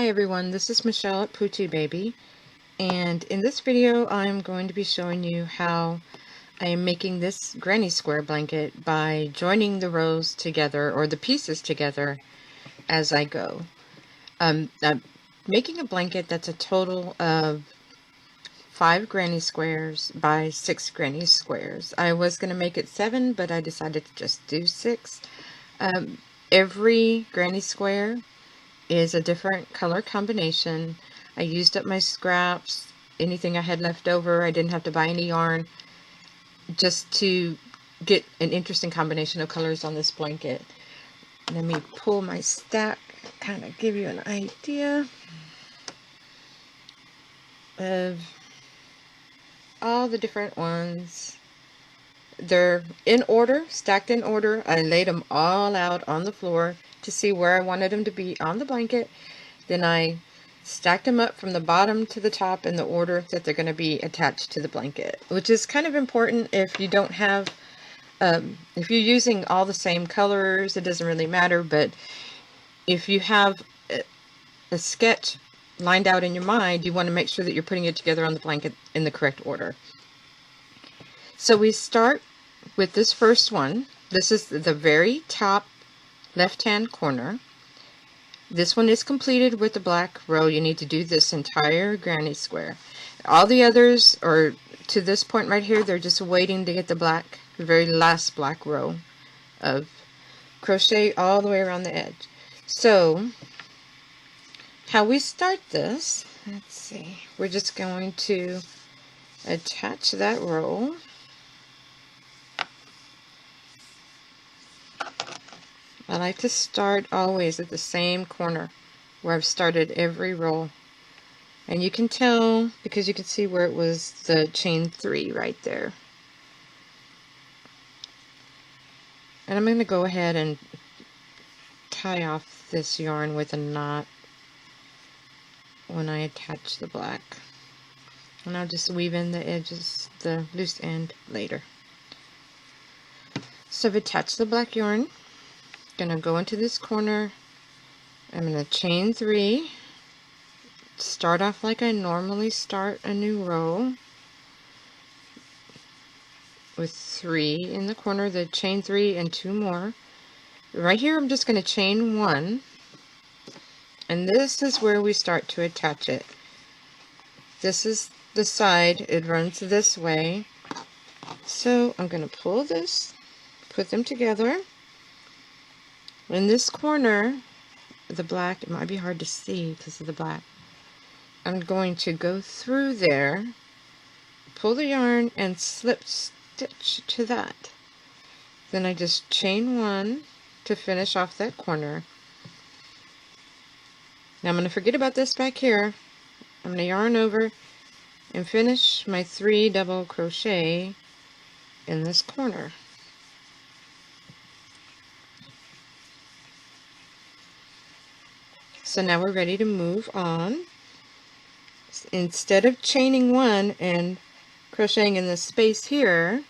Hi everyone, this is Michelle at Poochie Baby, and in this video I'm going to be showing you how I am making this granny square blanket by joining the rows together, or the pieces together, as I go. I'm making a blanket that's a total of 5 granny squares by 6 granny squares. I was going to make it 7, but I decided to just do 6. Every granny square is a different color combination. I used up my scraps, anything I had left over. I didn't have to buy any yarn, just to get an interesting combination of colors on this blanket. Let me pull my stack, kind of give you an idea of all the different ones. They're in order, stacked in order. I laid them all out on the floor to see where I wanted them to be on the blanket. Then I stacked them up from the bottom to the top in the order that they're going to be attached to the blanket, which is kind of important if you don't have, if you're using all the same colors, it doesn't really matter, but if you have a sketch lined out in your mind, you want to make sure that you're putting it together on the blanket in the correct order. So we start with this first one. This is the very top left-hand corner. This one is completed with the black row. You need to do this entire granny square. All the others are, to this point right here, they're just waiting to get the very last black row of crochet all the way around the edge. So how we start this, let's see, we're just going to attach that row. I like to start always at the same corner where I've started every row. And you can tell because you can see where it was the chain 3 right there. And I'm going to go ahead and tie off this yarn with a knot when I attach the black. And I'll just weave in the edges, the loose end, later. So I've attached the black yarn. Gonna go into this corner. I'm gonna chain 3, start off like I normally start a new row with 3 in the corner, the chain 3 and 2 more. Right here I'm just gonna chain 1, and this is where we start to attach it. This is the side, it runs this way, so I'm gonna pull this, put them together. In this corner, the black, it might be hard to see because of the black. I'm going to go through there, pull the yarn, and slip stitch to that. Then I just chain 1 to finish off that corner. Now I'm going to forget about this back here. I'm going to yarn over and finish my 3 double crochet in this corner. So now we're ready to move on. Instead of chaining 1 and crocheting in this space here,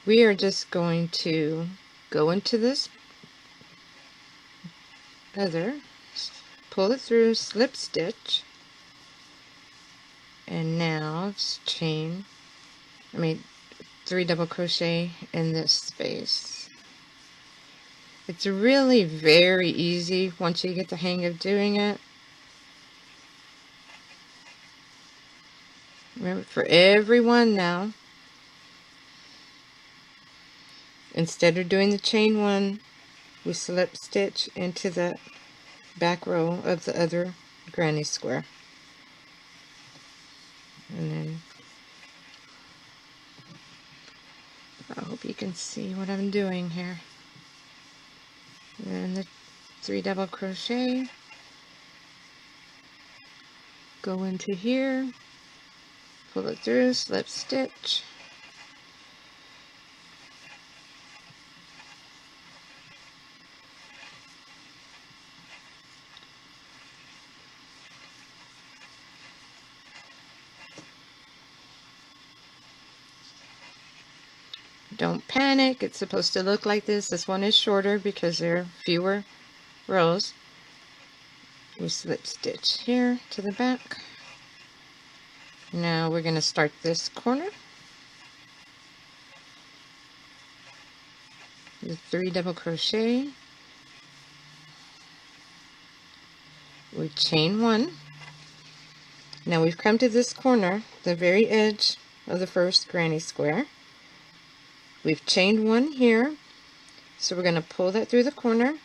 we are just going to go into this other, pull it through, slip stitch, and now it's 3 double crochet in this space. It's really very easy once you get the hang of doing it. Remember, for every one now, instead of doing the chain 1, we slip stitch into the back row of the other granny square. And then, I hope you can see what I'm doing here. And the 3 double crochet, go into here, pull it through, slip stitch, don't panic, it's supposed to look like this. This one is shorter because there are fewer rows. We slip stitch here to the back. Now we're going to start this corner. The 3 double crochet. We chain 1. Now we've come to this corner, the very edge of the first granny square. We've chained 1 here, so we're going to pull that through the corner,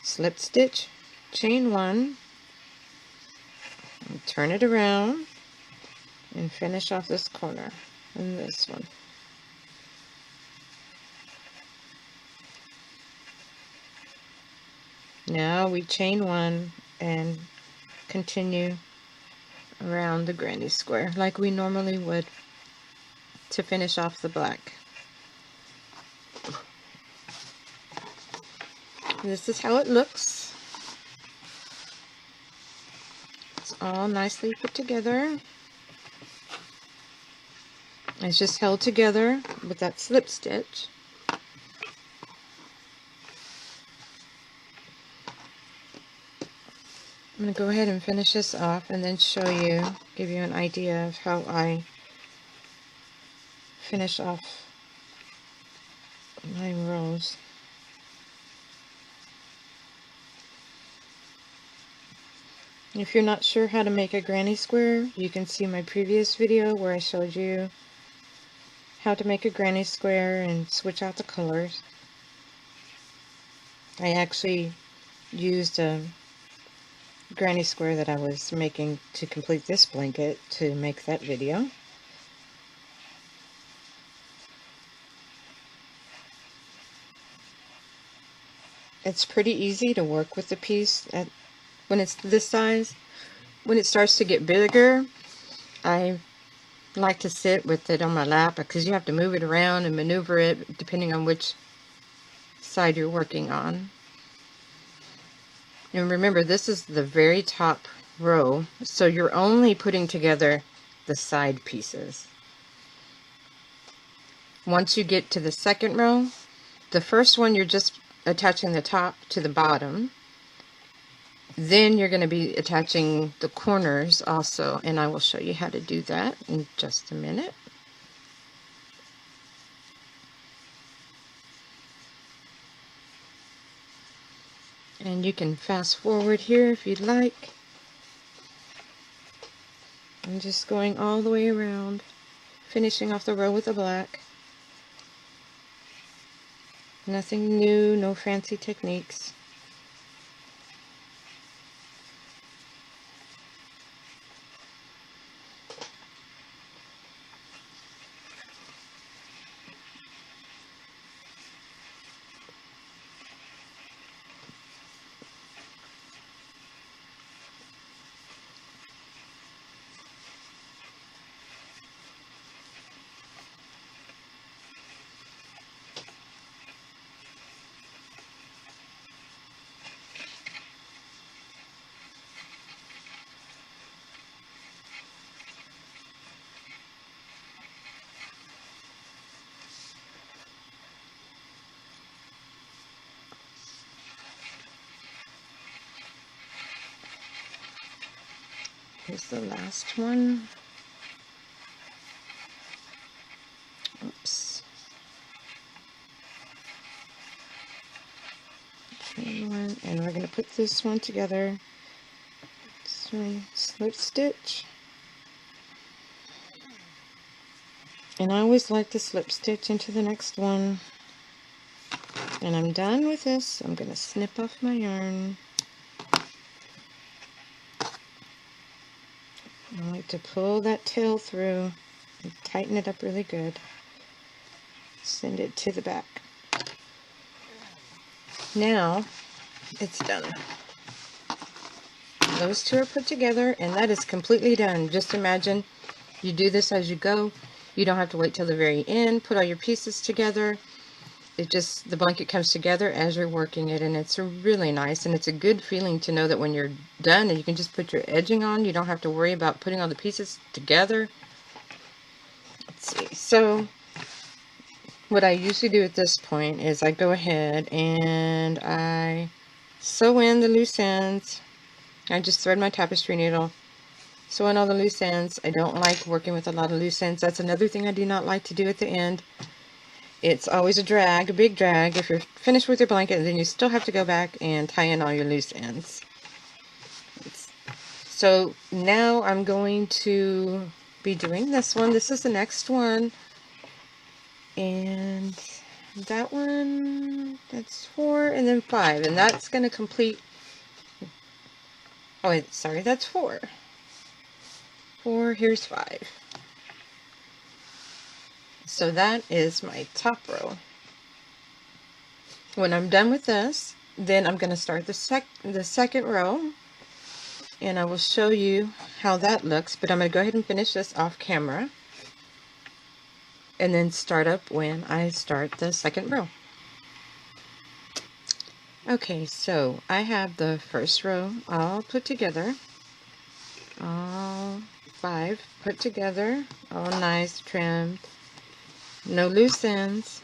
slip stitch, chain 1, and turn it around and finish off this corner and this one. Now we chain 1 and continue around the granny square like we normally would to finish off the black. This is how it looks. It's all nicely put together. It's just held together with that slip stitch. I'm going to go ahead and finish this off and then show you, give you an idea of how I finish off my rows. If you're not sure how to make a granny square, you can see my previous video where I showed you how to make a granny square and switch out the colors. I actually used a granny square that I was making to complete this blanket to make that video. It's pretty easy to work with the piece when it's this size. When it starts to get bigger, I like to sit with it on my lap because you have to move it around and maneuver it depending on which side you're working on. And remember, this is the very top row, so you're only putting together the side pieces. Once you get to the second row, the first one you're just attaching the top to the bottom. Then you're going to be attaching the corners also, and I will show you how to do that in just a minute. And you can fast forward here if you'd like. I'm just going all the way around, finishing off the row with the black. Nothing new, no fancy techniques. Here's the last one. Oops. And we're going to put this one together. So slip stitch. And I always like to slip stitch into the next one. And I'm done with this. I'm going to snip off my yarn. I like to pull that tail through and tighten it up really good. Send it to the back. Now it's done. Those two are put together and that is completely done. Just imagine you do this as you go. You don't have to wait till the very end. Put all your pieces together. The blanket comes together as you're working it, and it's really nice, and it's a good feeling to know that when you're done and you can just put your edging on, you don't have to worry about putting all the pieces together. Let's see. So what I usually do at this point is I go ahead and I sew in the loose ends. I just thread my tapestry needle, sew in all the loose ends. I don't like working with a lot of loose ends. That's another thing I do not like to do at the end. It's always a drag, a big drag. If you're finished with your blanket, then you still have to go back and tie in all your loose ends. So now I'm going to be doing this one. This is the next one. And that one, that's 4, and then 5. And that's going to complete... Oh, wait, sorry, that's 4. 4, here's 5. So that is my top row. When I'm done with this, then I'm going to start the second row, and I will show you how that looks, but I'm going to go ahead and finish this off camera and then start up when I start the second row. Okay, so I have the first row all put together, all 5 put together, all nice trimmed, no loose ends.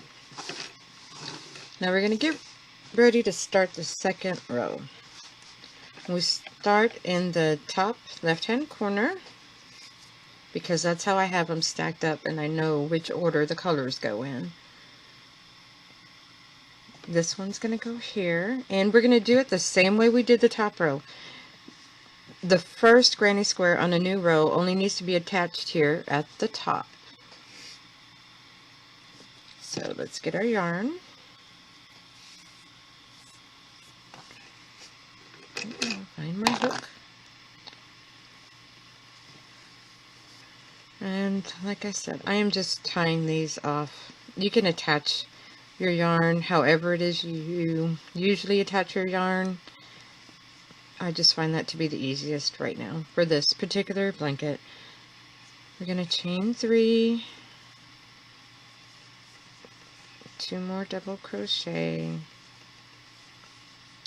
Now we're going to get ready to start the second row. We start in the top left hand corner because that's how I have them stacked up and I know which order the colors go in. This one's going to go here, and we're going to do it the same way we did the top row. The first granny square on a new row only needs to be attached here at the top. So let's get our yarn. Find my hook. And like I said, I am just tying these off. You can attach your yarn however it is you usually attach your yarn. I just find that to be the easiest right now for this particular blanket. We're going to chain 3, 2 more double crochet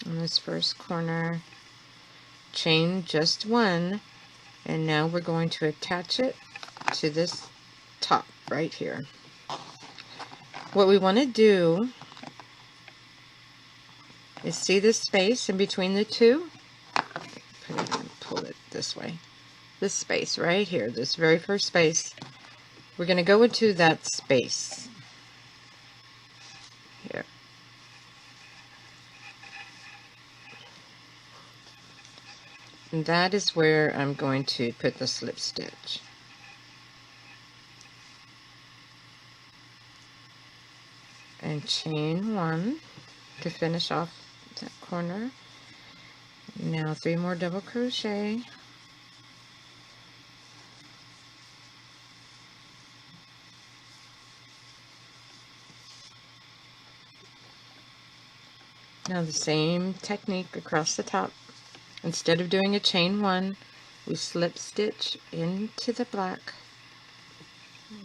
on this first corner, chain just 1, and now we're going to attach it to this top right here. What we want to do is see this space in between the two. Pull it this way. This space right here, this very first space, we're going to go into that space here. And that is where I'm going to put the slip stitch. And chain 1 to finish off that corner. Now 3 more double crochet. Now the same technique across the top. Instead of doing a chain 1, we slip stitch into the black.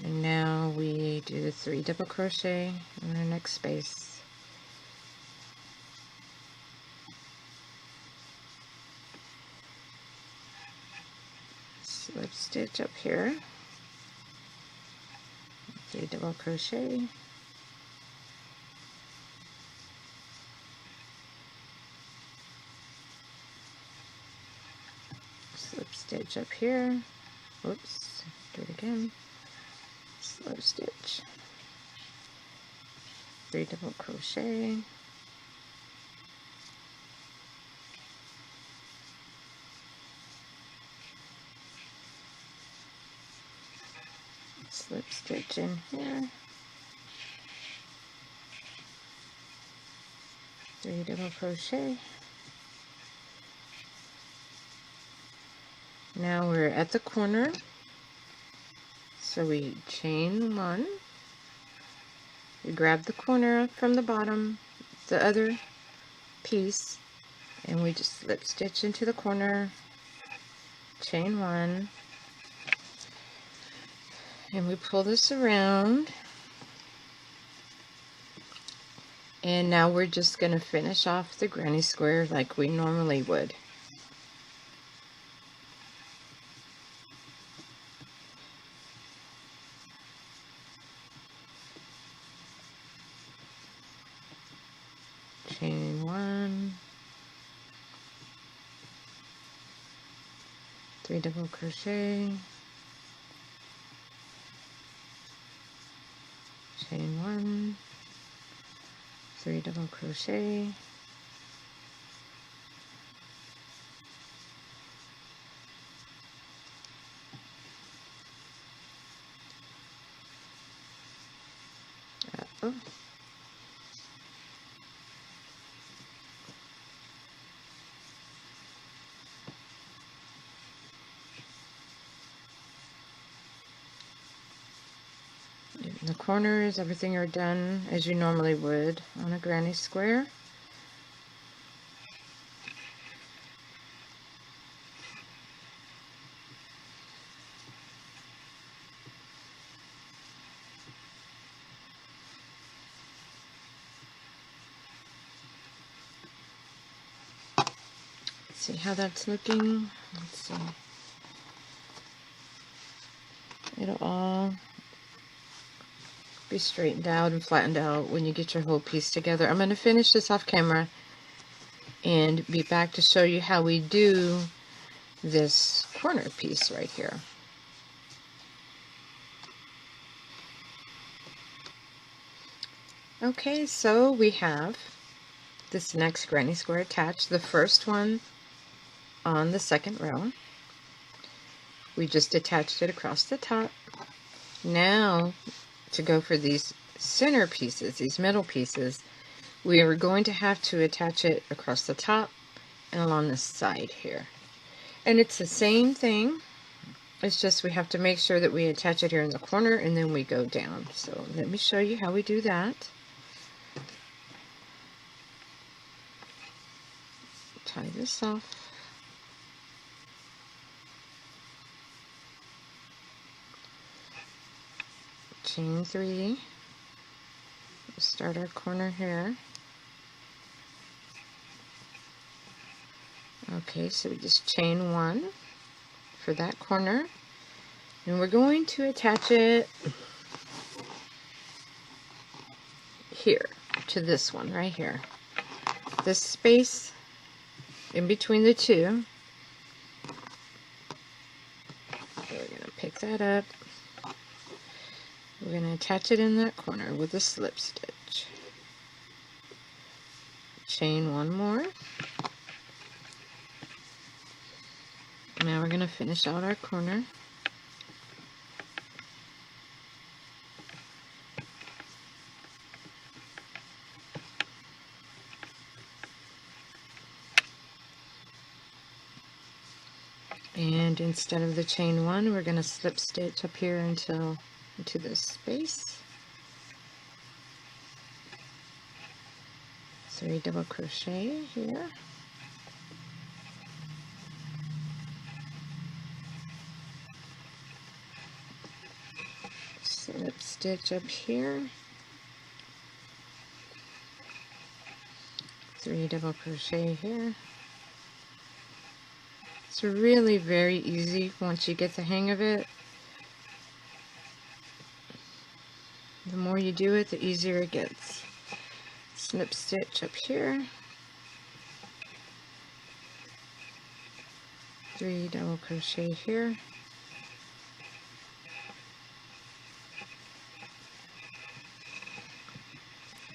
And now we do 3 double crochet in our next space. Slip stitch up here. 3 double crochet. Slip stitch up here. Whoops, do it again. Slip stitch. 3 double crochet. Slip stitch in here. 3 double crochet. Now we're at the corner, so we chain 1, we grab the corner from the bottom, the other piece, and we just slip stitch into the corner, chain 1, and we pull this around, and now we're just going to finish off the granny square like we normally would. Chain 1, 3 double crochet, chain 1, 3 double crochet, oh, in the corners, everything are done as you normally would on a granny square. See how that's looking? Let's see. It'll all be straightened out and flattened out when you get your whole piece together. I'm going to finish this off camera and be back to show you how we do this corner piece right here. Okay, so we have this next granny square attached, the first one on the second row. We just attached it across the top. Now to go for these center pieces, these middle pieces, we are going to have to attach it across the top and along the side here. And it's the same thing, it's just we have to make sure that we attach it here in the corner and then we go down. So let me show you how we do that. Tie this off. Chain 3. We'll start our corner here. Okay, so we just chain 1 for that corner, and we're going to attach it here to this one right here. This space in between the two, we're going to pick that up. We're going to attach it in that corner with a slip stitch. Chain 1 more. Now we're going to finish out our corner. And instead of the chain 1, we're going to slip stitch up here into this space. 3 double crochet here. Slip stitch up here. 3 double crochet here. It's really very easy once you get the hang of it. The more you do it, the easier it gets. Snip stitch up here. 3 double crochet here.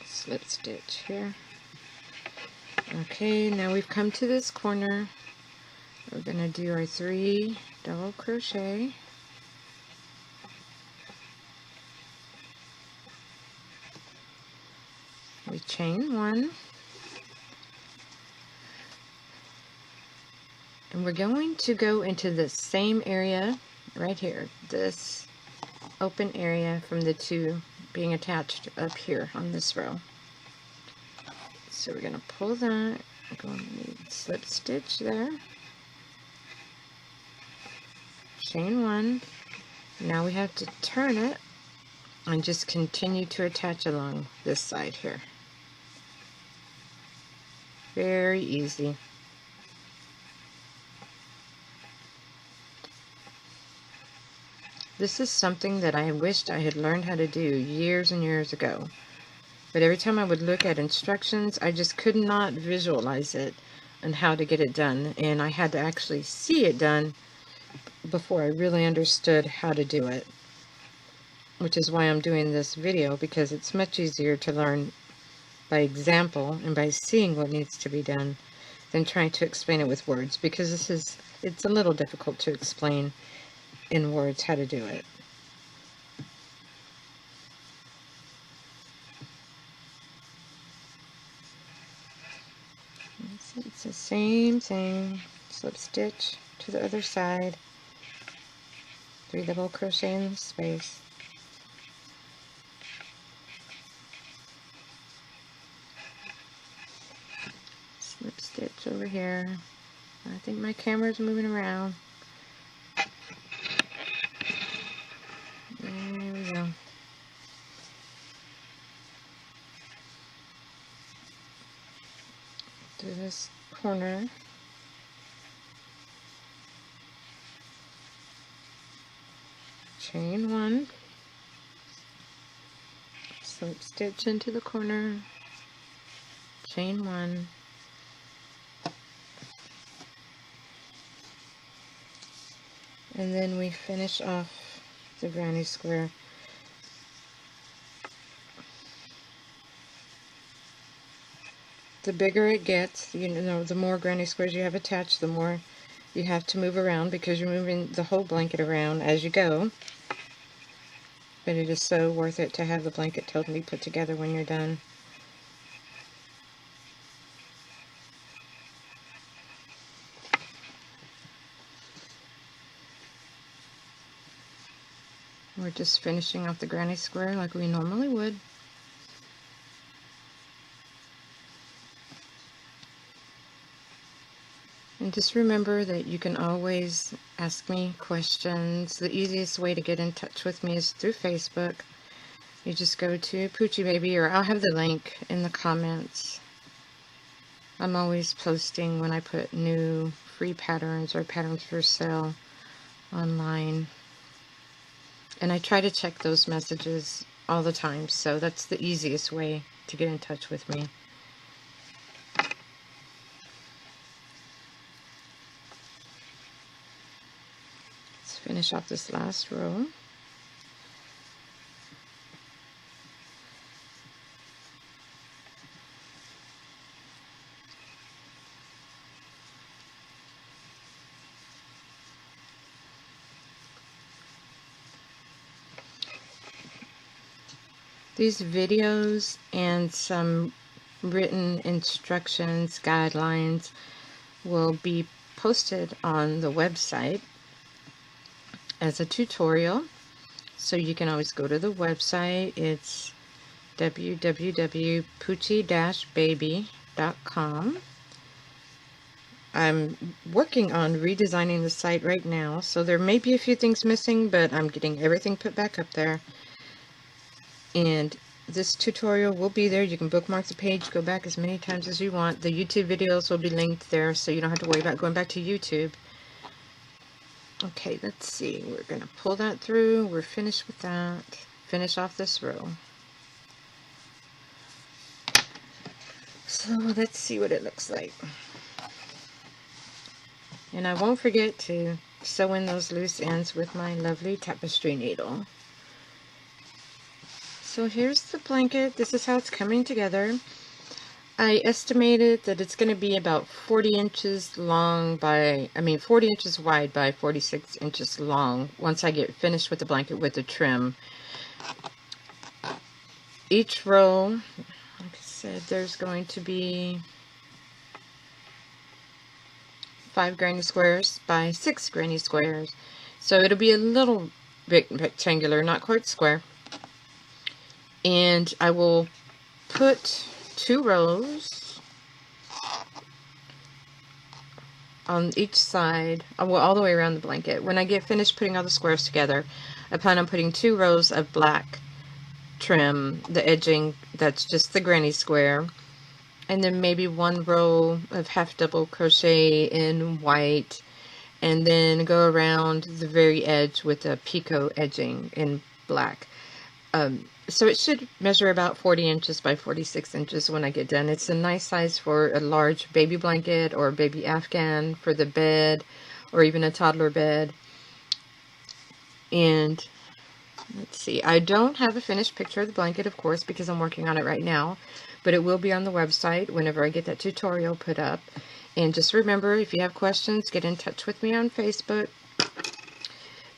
Slip stitch here. Okay, now we've come to this corner. We're going to do our 3 double crochet. We chain 1. And we're going to go into the same area right here, this open area from the 2 being attached up here on this row. So we're going to pull that, we're going to need slip stitch there, chain 1. Now we have to turn it and just continue to attach along this side here. Very easy. This is something that I wished I had learned how to do years and years ago. But every time I would look at instructions, I just could not visualize it and how to get it done. And I had to actually see it done before I really understood how to do it, which is why I'm doing this video, because it's much easier to learn by example and by seeing what needs to be done than trying to explain it with words, because it's a little difficult to explain in words how to do it. It's the same thing. Slip stitch to the other side, 3 double crochet in the space. Slip stitch over here. I think my camera's moving around. There we go. To this corner. Chain 1. Slip stitch into the corner. Chain 1. And then we finish off the granny square. The bigger it gets, you know, the more granny squares you have attached, the more you have to move around, because you're moving the whole blanket around as you go. But it is so worth it to have the blanket totally put together when you're done. We're just finishing off the granny square like we normally would. And just remember that you can always ask me questions. The easiest way to get in touch with me is through Facebook. You just go to Poochie Baby, or I'll have the link in the comments. I'm always posting when I put new free patterns or patterns for sale online. And I try to check those messages all the time, so that's the easiest way to get in touch with me. Let's finish off this last row. These videos and some written instructions, guidelines, will be posted on the website as a tutorial. So you can always go to the website. It's www.poochie-baby.com. I'm working on redesigning the site right now, so there may be a few things missing, but I'm getting everything put back up there. And this tutorial will be there. You can bookmark the page, go back as many times as you want. The YouTube videos will be linked there, so you don't have to worry about going back to YouTube. Okay, let's see. We're going to pull that through. We're finished with that. Finish off this row. So let's see what it looks like. And I won't forget to sew in those loose ends with my lovely tapestry needle. So here's the blanket. This is how it's coming together. I estimated that it's going to be about 40 inches long by, 40 inches wide by 46 inches long once I get finished with the blanket with the trim. Each row, like I said, there's going to be 5 granny squares by 6 granny squares. So it'll be a little bit rectangular, not quite square. And I will put 2 rows on each side, all the way around the blanket. When I get finished putting all the squares together, I plan on putting 2 rows of black trim, the edging, that's just the granny square, and then maybe 1 row of half double crochet in white, and then go around the very edge with a picot edging in black. So it should measure about 40 inches by 46 inches when I get done. It's a nice size for a large baby blanket or baby Afghan for the bed, or even a toddler bed. And let's see, I don't have a finished picture of the blanket, of course, because I'm working on it right now, but it will be on the website whenever I get that tutorial put up. And just remember, if you have questions, get in touch with me on Facebook.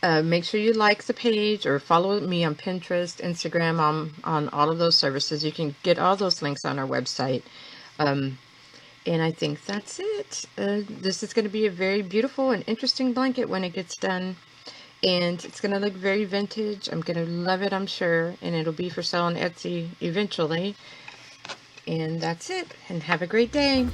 Make sure you like the page or follow me on Pinterest, Instagram, on all of those services. You can get all those links on our website. And I think that's it. This is going to be a very beautiful and interesting blanket when it gets done. And it's going to look very vintage. I'm going to love it, I'm sure. And it'll be for sale on Etsy eventually. And that's it. And have a great day.